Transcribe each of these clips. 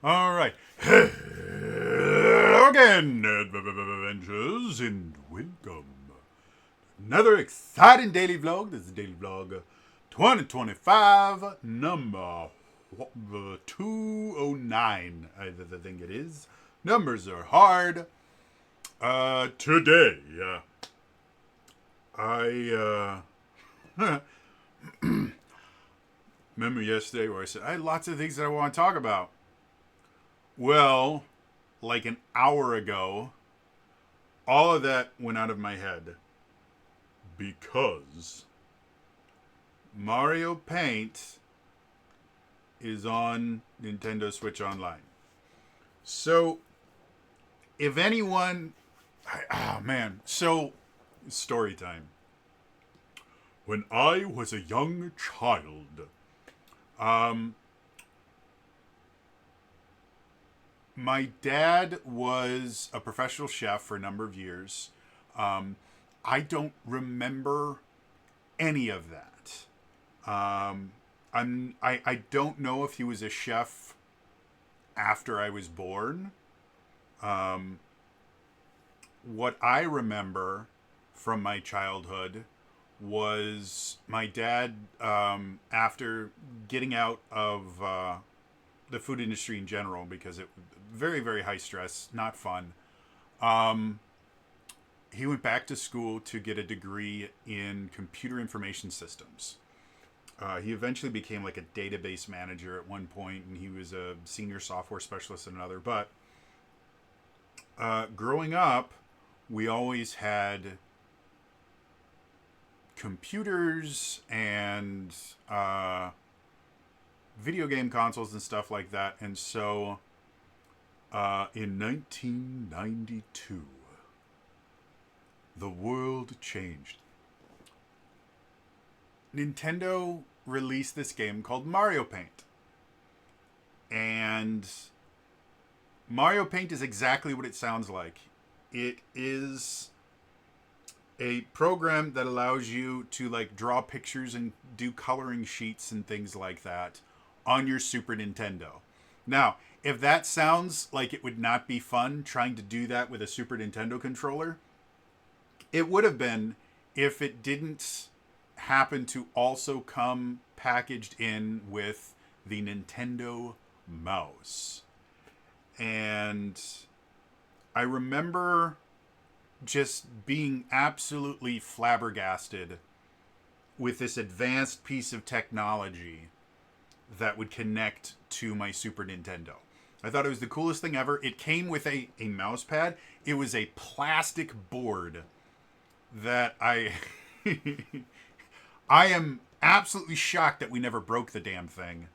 All right. Hello again, adventures, and welcome. Another exciting daily vlog. This is Daily Vlog 2025, number 209, I think it is. Numbers are hard. Today, I remember yesterday where I said I had lots of things that I want to talk about. Well, like an hour ago, all of that went out of my head because Mario Paint is on Nintendo Switch Online. So, if anyone. So, story time. When I was a young child, um, my dad was a professional chef for a number of years. I don't remember any of that. I don't know if he was a chef after I was born. What I remember from my childhood was my dad, after getting out of the food industry in general, because it very, very high stress, not fun. He went back to school to get a degree in computer information systems. He eventually became like a database manager at one point, and he was a senior software specialist at another. But growing up, we always had computers and video game consoles and stuff like that. And so in 1992, the world changed. Nintendo released this game called Mario Paint. And Mario Paint is exactly what it sounds like. It is a program that allows you to like draw pictures and do coloring sheets and things like that on your Super Nintendo. Now, if that sounds like it would not be fun trying to do that with a Super Nintendo controller, it would have been if it didn't happen to also come packaged in with the Nintendo mouse. And I remember just being absolutely flabbergasted with this advanced piece of technology that would connect to my Super Nintendo. I thought it was the coolest thing ever. It came with a mouse pad. It was a plastic board that I I am absolutely shocked that we never broke the damn thing.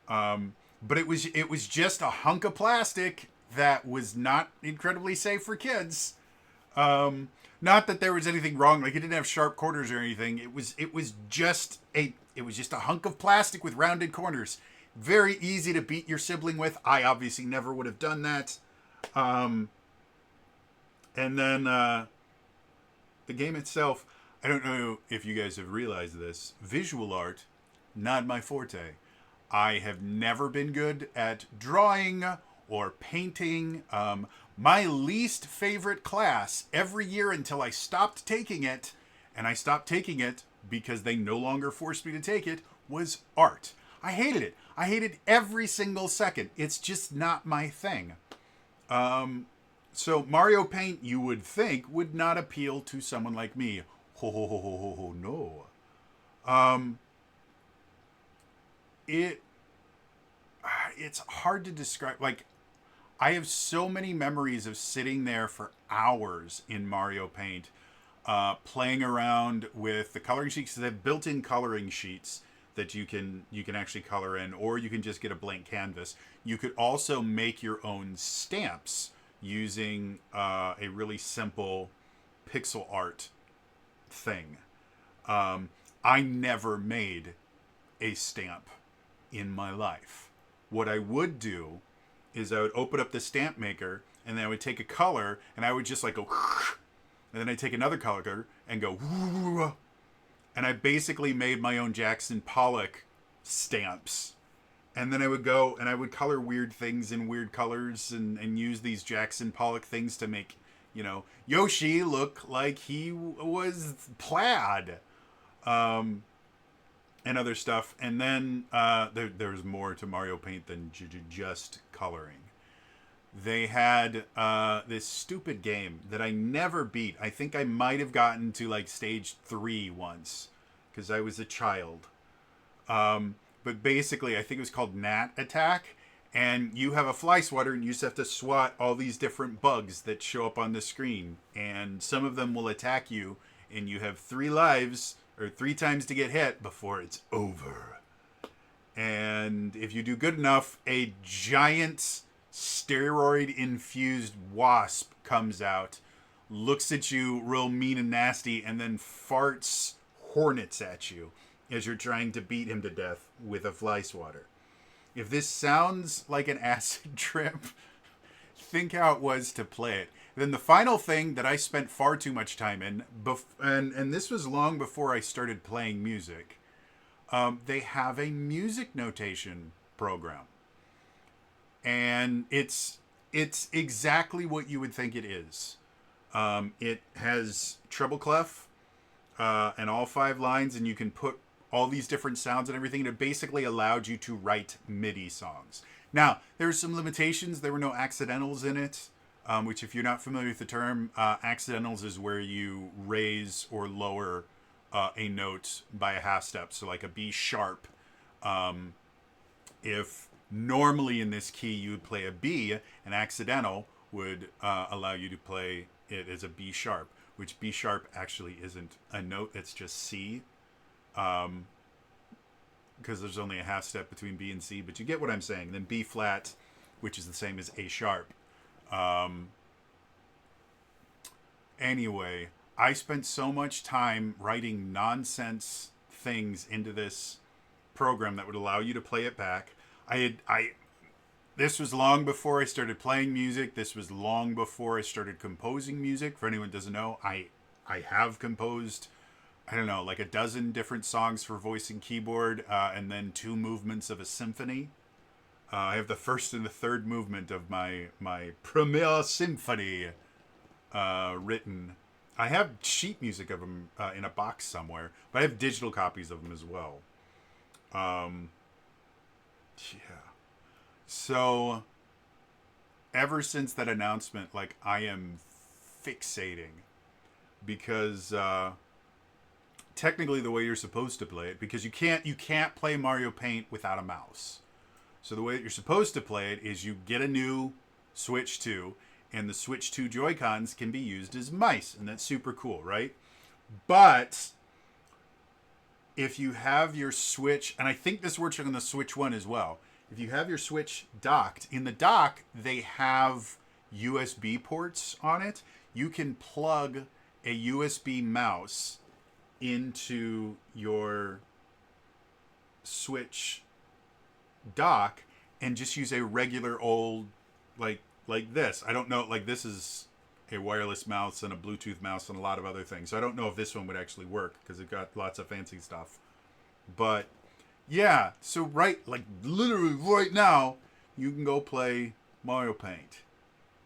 But it was just a hunk of plastic that was not incredibly safe for kids. Not that there was anything wrong, like it didn't have sharp corners or anything. It was just a hunk of plastic with rounded corners. Very easy to beat your sibling with. I obviously never would have done that. And then the game itself, I don't know if you guys have realized this. Visual art, not my forte. I have never been good at drawing or painting. My least favorite class every year until I stopped taking it, and I stopped taking it because they no longer forced me to take it, was art. I hated it. I hated every single second. It's just not my thing. So Mario Paint, you would think, would not appeal to someone like me. Ho ho ho ho ho ho no. It's hard to describe. Like, I have so many memories of sitting there for hours in Mario Paint, playing around with the coloring sheets. They have built-in coloring sheets that you can actually color in, or you can just get a blank canvas. You could also make your own stamps using a really simple pixel art thing. I never made a stamp in my life. What I would do is I would open up the stamp maker, and then I would take a color, and I would just like go, and then I'd take another color and go, and I basically made my own Jackson Pollock stamps And then I would go and I would color weird things in weird colors and use these Jackson Pollock things to make, Yoshi look like he was plaid. Um, and other stuff. And then there's more to Mario Paint than just coloring. They had this stupid game that I never beat. I think I might have gotten to like stage 3 once because I was a child. But basically, I think it was called Gnat Attack. And you have a fly swatter, and you just have to swat all these different bugs that show up on the screen. And some of them will attack you, and you have 3 lives or 3 times to get hit before it's over. And if you do good enough, a giant steroid infused wasp comes out, looks at you real mean and nasty, and then farts hornets at you as you're trying to beat him to death with a fly swatter. If this sounds like an acid trip, think how it was to play it. Then the final thing that I spent far too much time in, and this was long before I started playing music, they have a music notation program. And it's exactly what you would think it is. It has treble clef and all 5 lines, and you can put all these different sounds and everything. And it basically allowed you to write MIDI songs. Now, there were some limitations. There were no accidentals in it, which if you're not familiar with the term, accidentals is where you raise or lower a note by a half step. So like a B sharp, if normally in this key you would play a B, an accidental would allow you to play it as a B sharp, which B sharp actually isn't a note, it's just C. Because there's only a half step between B and C, but you get what I'm saying. Then B flat, which is the same as A sharp. Anyway, I spent so much time writing nonsense things into this program that would allow you to play it back. This was long before I started playing music. This was long before I started composing music. For anyone who doesn't know, I have composed, I don't know, like a dozen different songs for voice and keyboard, and then 2 movements of a symphony. I have the first and the third movement of my Premiere Symphony written. I have sheet music of them in a box somewhere, but I have digital copies of them as well. Yeah. So, ever since that announcement, like, I am fixating because technically the way you're supposed to play it, because you can't play Mario Paint without a mouse. So the way that you're supposed to play it is you get a new Switch 2, and the Switch 2 Joy-Cons can be used as mice, and that's super cool, right? But if you have your Switch, and I think this works on the Switch 1 as well, if you have your Switch docked, in the dock they have USB ports on it. You can plug a USB mouse into your Switch dock and just use a regular old like this. I don't know, like this is a wireless mouse and a Bluetooth mouse and a lot of other things. So I don't know if this one would actually work because it got lots of fancy stuff. But yeah, so literally right now, you can go play Mario Paint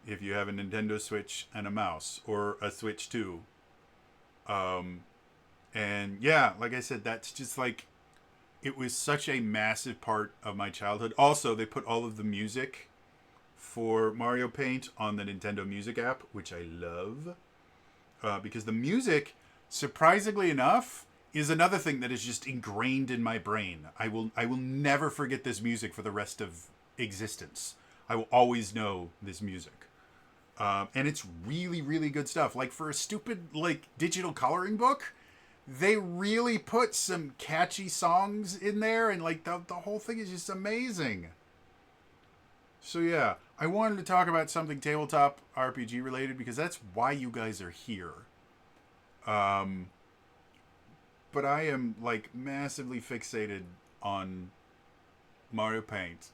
if you have a Nintendo Switch and a mouse, or a Switch 2. And yeah, like I said, that's just like, it was such a massive part of my childhood. Also, they put all of the music for Mario Paint on the Nintendo Music app, which I love. Because the music, surprisingly enough, is another thing that is just ingrained in my brain. I will never forget this music for the rest of existence. I will always know this music. And it's really, really good stuff. Like, for a stupid, like, digital coloring book, they really put some catchy songs in there, and, like, the whole thing is just amazing. So, yeah, I wanted to talk about something tabletop RPG related, because that's why you guys are here. But I am, like, massively fixated on Mario Paint,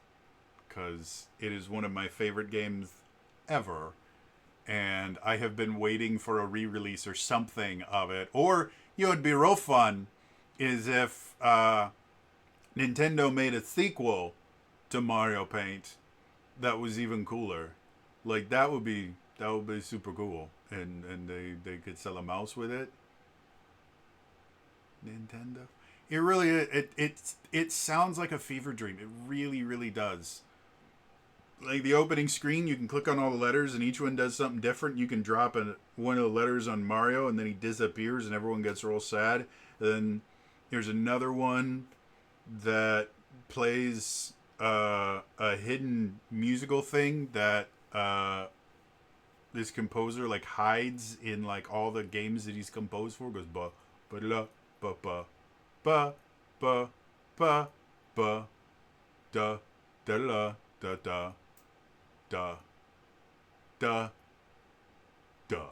because it is one of my favorite games ever. And I have been waiting for a re-release or something of it. Or, it'd be real fun is if Nintendo made a sequel to Mario Paint that was even cooler. Like that would be super cool, and they could sell a mouse with it. Nintendo. It really it sounds like a fever dream. It really really does. Like the opening screen, you can click on all the letters, and each one does something different. You can drop one of the letters on Mario, and then he disappears, and everyone gets real sad. Then there's another one that plays a hidden musical thing that this composer like hides in like all the games that he's composed for. It goes ba ba la ba ba ba ba ba ba da da la da da da da da.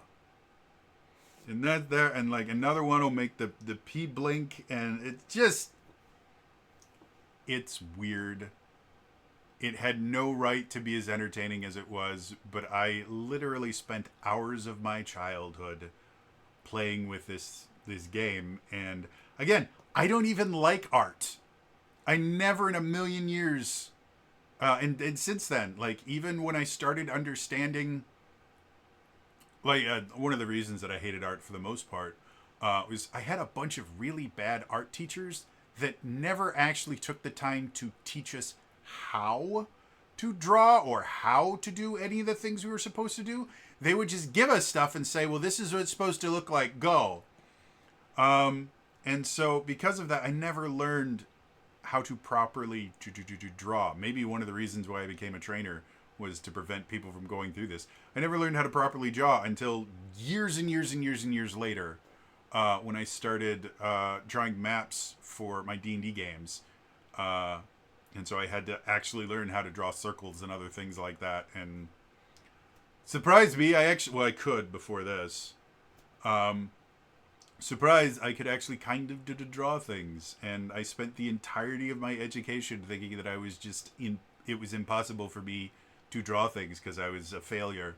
And that there, and like another one will make the P blink, and it's weird. It had no right to be as entertaining as it was, but I literally spent hours of my childhood playing with this game. And again, I don't even like art. I never in a million years, and since then, like even when I started understanding, like one of the reasons that I hated art for the most part was I had a bunch of really bad art teachers that never actually took the time to teach us how to draw or how to do any of the things we were supposed to do. They would just give us stuff and say, well, this is what it's supposed to look like, go. And so because of that, I never learned how to properly to draw. Maybe one of the reasons why I became a trainer was to prevent people from going through this. I never learned how to properly draw until years and years and years and years later, when I started drawing maps for my D&D games. And so I had to actually learn how to draw circles and other things like that. And surprised me, I could before this. Surprised I could actually kind of draw things. And I spent the entirety of my education thinking that it was impossible for me to draw things because I was a failure.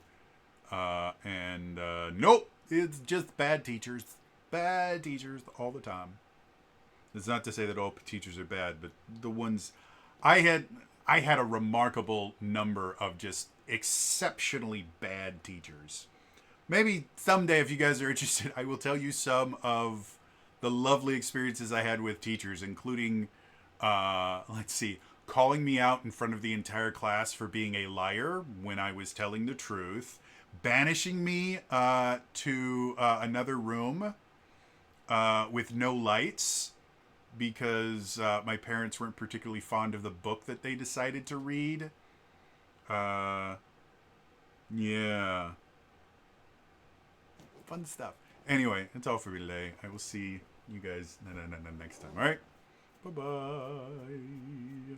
And nope, it's just bad teachers. Bad teachers all the time. It's not to say that all teachers are bad, but the ones I had a remarkable number of just exceptionally bad teachers. Maybe someday, if you guys are interested, I will tell you some of the lovely experiences I had with teachers, including, let's see, calling me out in front of the entire class for being a liar when I was telling the truth, banishing me to another room with no lights because my parents weren't particularly fond of the book that they decided to read. Yeah. Fun stuff. Anyway, that's all for me today. I will see you guys next time. All right? Bye-bye.